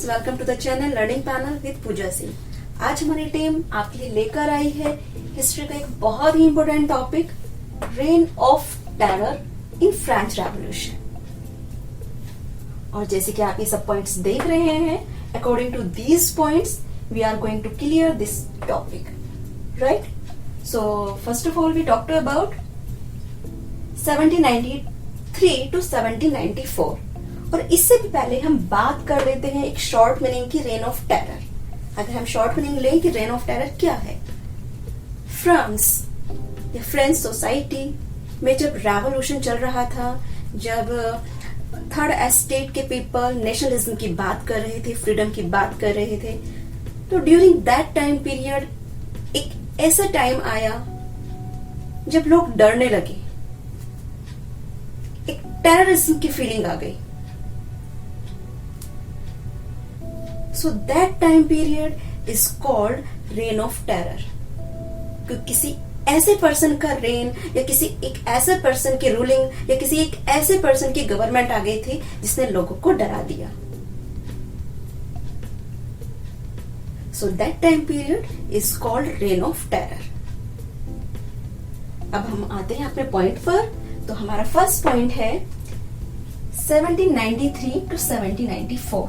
Welcome to the channel learning panel with Pooja Singh. आज हमारी team आपके लिए लेकर आई है हिस्ट्री का एक बहुत ही important topic, reign of terror in French revolution. और जैसे कि आप ये सब पॉइंट्स देख रहे हैं, according to these points we are going to clear this topic, right? So first of all we talked about 1793 to 1794, और इससे भी पहले हम बात कर लेते हैं एक शॉर्ट मीनिंग की, रेन ऑफ टेरर। अगर हम शॉर्ट मीनिंग लें कि रेन ऑफ टेरर क्या है, फ्रांस या फ्रेंच सोसाइटी में जब रेवोल्यूशन चल रहा था, जब थर्ड एस्टेट के पीपल नेशनलिज्म की बात कर रहे थे, फ्रीडम की बात कर रहे थे, तो ड्यूरिंग दैट टाइम पीरियड एक ऐसा टाइम आया जब लोग डरने लगे, एक टेररिज्म की फीलिंग आ गई। So that time period is called reign of terror, क्योंकि किसी ऐसे पर्सन का रेन या किसी एक ऐसे पर्सन की रूलिंग या किसी एक ऐसे पर्सन की गवर्नमेंट आ गई थी जिसने लोगों को डरा दिया। So that time period is called reign of terror। अब हम आते हैं अपने पॉइंट पर। तो हमारा फर्स्ट पॉइंट है 1793 टू 1794।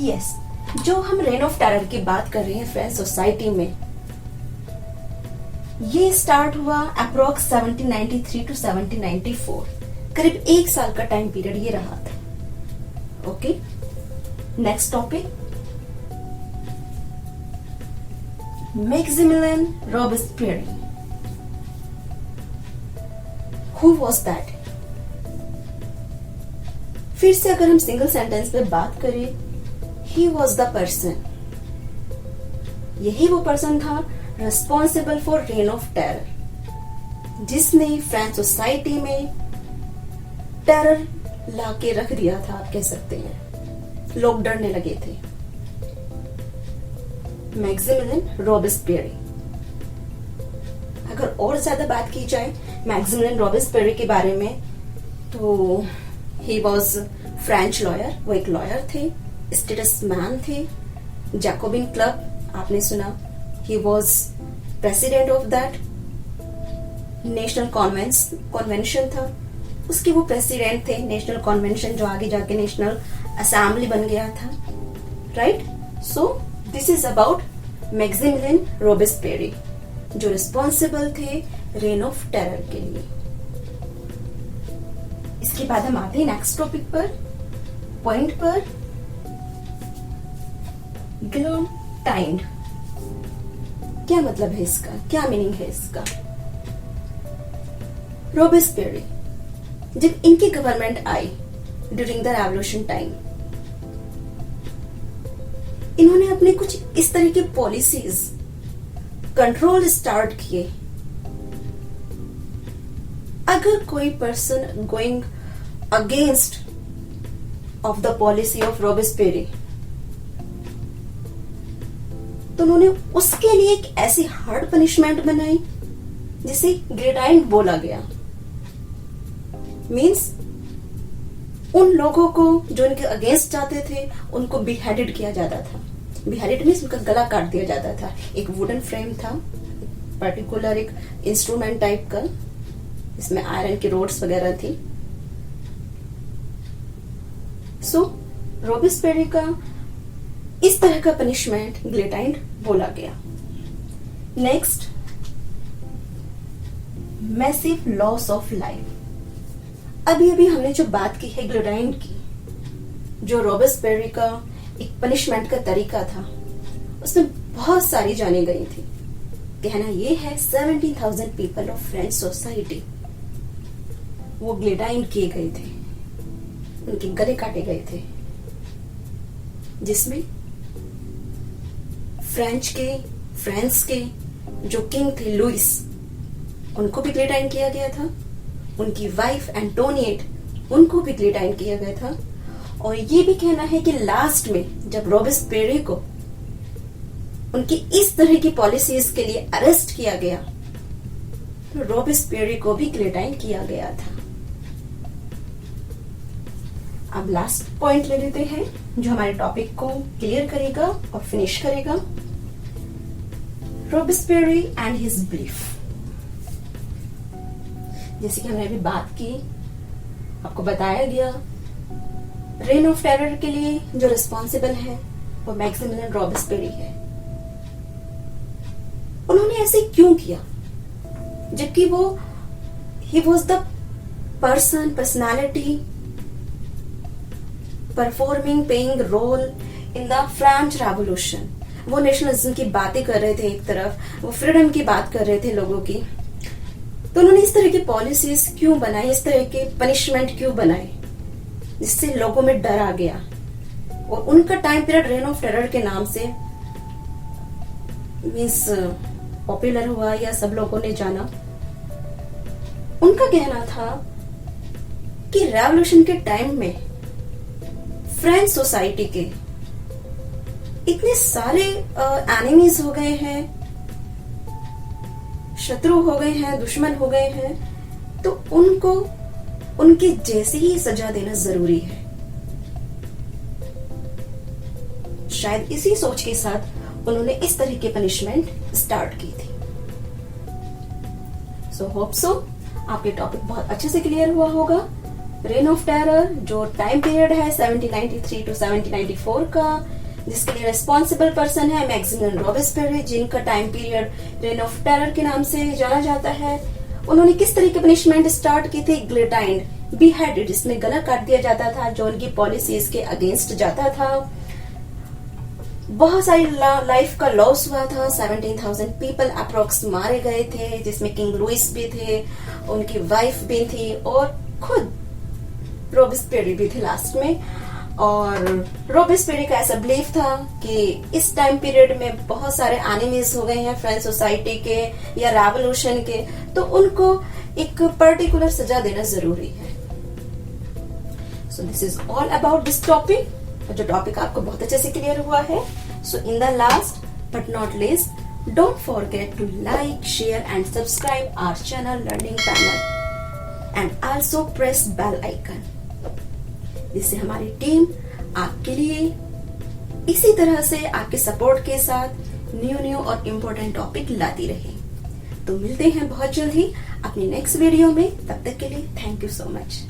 यस, जो हम रेन ऑफ टेरर की बात कर रहे हैं फ्रेंच सोसाइटी में, ये स्टार्ट हुआ अप्रोक्स 1793 टू 1794, करीब एक साल का टाइम पीरियड ये रहा था। Okay, next topic, Maximilian Robespierre. Who was that? फिर से अगर हम सिंगल सेंटेंस पे बात करें, He was the person, यही वो पर्सन था responsible for rain of terror, जिसने फ्रेंच सोसाइटी में टेरर लाके रख दिया था, आप कह सकते हैं। लोग डरने लगे थे। Maximilian Robespierre. अगर और ज्यादा बात की जाए मैक्सिमिलियन रॉबेस्पियर के बारे में, तो ही वॉज फ्रेंच लॉयर, वो एक लॉयर थे, स्टेटस मैन थे, जैकोबिन क्लब आपने सुना, he was president of that, national convention था, उसके वो प्रेसिडेंट थे, नेशनल कॉन्वेंशन जो आगे जाके नेशनल असेंबली बन गया था, right? So this is about Maximilian Robespierre, जो रिस्पॉन्सिबल थे रेन ऑफ टेरर के लिए। इसके बाद हम आते हैं नेक्स्ट टॉपिक पर, पॉइंट पर, गिलोटाइन्ड। क्या मतलब है इसका, क्या मीनिंग है इसका? रॉबेस्पियर जब इनकी government I during the revolution time, इन्होंने अपने कुछ इस तरह की पॉलिसीज, कंट्रोल स्टार्ट किए। अगर कोई person going against of the policy of Robespierre, तो उन्होंने उसके लिए एक ऐसी हार्ड पनिशमेंट बनाई जिसे गिलोटाइन बोला गया। मींस उन लोगों को जो इनके अगेंस्ट जाते थे उनको बिहेडेड किया जाता था। बिहेडेड मींस उनका गला काट दिया जाता था। एक वुडन फ्रेम था, पर्टिकुलर एक इंस्ट्रूमेंट टाइप का, इसमें आयरन की रोड्स वगैरह थी। सो रॉबेस्पियर का इस तरह का पनिशमेंट गिलोटाइन बोला गया। Next, massive loss of life. अभी अभी हमने जो बात की है गिलोटाइन की, जो रॉबेस्पियर का एक पनिशमेंट का तरीका था, उसमें बहुत सारी जाने गई थी। कहना यह है 17,000 पीपल ऑफ फ्रेंच सोसाइटी वो गिलोटाइन किए गए थे, उनके गले काटे गए थे, जिसमें फ्रांस के जो किंग थे लुइस, उनको भी गिलोटाइन किया गया था। उनकी वाइफ एंटोनिएट, उनको भी गिलोटाइन किया गया था। और ये भी कहना है कि लास्ट में जब रॉबेस्पियर को उनकी इस तरह की पॉलिसीज के लिए अरेस्ट किया गया, तो रॉबेस्पियर को भी गिलोटाइन किया गया था। अब लास्ट पॉइंट ले लेते हैं जो हमारे टॉपिक को क्लियर करेगा और फिनिश करेगा। Robespierre and his belief. जैसे कि हमने अभी बात की, आपको बताया गया रेन ऑफ टेरर के लिए जो रिस्पॉन्सिबल है वो मैक्सिमिलियन रॉबेस्पियर है। उन्होंने ऐसे क्यों किया, जबकि वो ही was the personality performing paying role in the French revolution. वो नेशनलिज्म की बातें कर रहे थे, एक तरफ वो फ्रीडम की बात कर रहे थे लोगों की। तो उन्होंने इस तरह की पॉलिसीज क्यों बनाई, इस तरह के पनिशमेंट क्यों बनाए, जिससे लोगों में डर आ गया। और उनका time period rain of terror के नाम से मीन्स पॉपुलर हुआ या सब लोगों ने जाना। उनका कहना था कि रेवोल्यूशन के टाइम में फ्रेंच सोसाइटी के इतने सारे एनिमीज हो गए हैं, शत्रु हो गए हैं, दुश्मन हो गए हैं, तो उनको उनकी जैसी ही सजा देना जरूरी है। शायद इसी सोच के साथ उन्होंने इस तरह की पनिशमेंट स्टार्ट की थी। सो होप सो आपके टॉपिक बहुत अच्छे से क्लियर हुआ होगा। रेन ऑफ टेरर जो टाइम पीरियड है 1793 टू 1794 का, जिसके लिए रिस्पॉन्सिबल पर्सन है मैक्सिमिलियन रॉबेस्पियर, जिनका time period rain of terror के नाम से जाना जाता है। उन्होंने किस तरह की पनिशमेंट स्टार्ट की थी, गिलेटाइन्ड, बीहेडेड, इसमें गला काट दिया जाता था जो उनकी पॉलिसीज के अगेंस्ट जाता था। बहुत सारी लाइफ का लॉस हुआ था, 17,000 पीपल अप्रोक्स मारे गए थे, जिसमें किंग लुइस भी थे, उनकी वाइफ भी थी और खुद रॉबेस्पियर भी थे लास्ट में। और रॉबेस्पियर का ऐसा बिलीफ था कि इस टाइम पीरियड में बहुत सारे एनिमीज हो गए हैं फ्रेंच सोसाइटी के या रेवोल्यूशन के, तो उनको एक पर्टिकुलर सजा देना जरूरी है। So this is all about this topic, जो टॉपिक आपको बहुत अच्छे से क्लियर हुआ है। So in the last but not least, don't forget to like, share and subscribe our channel learning panel and also press bell icon, जिससे हमारी team आपके लिए इसी तरह से आपके सपोर्ट के साथ न्यू और इम्पोर्टेंट टॉपिक लाती रहे। तो मिलते हैं बहुत जल्द ही अपनी नेक्स्ट वीडियो में। तब तक के लिए थैंक यू सो मच।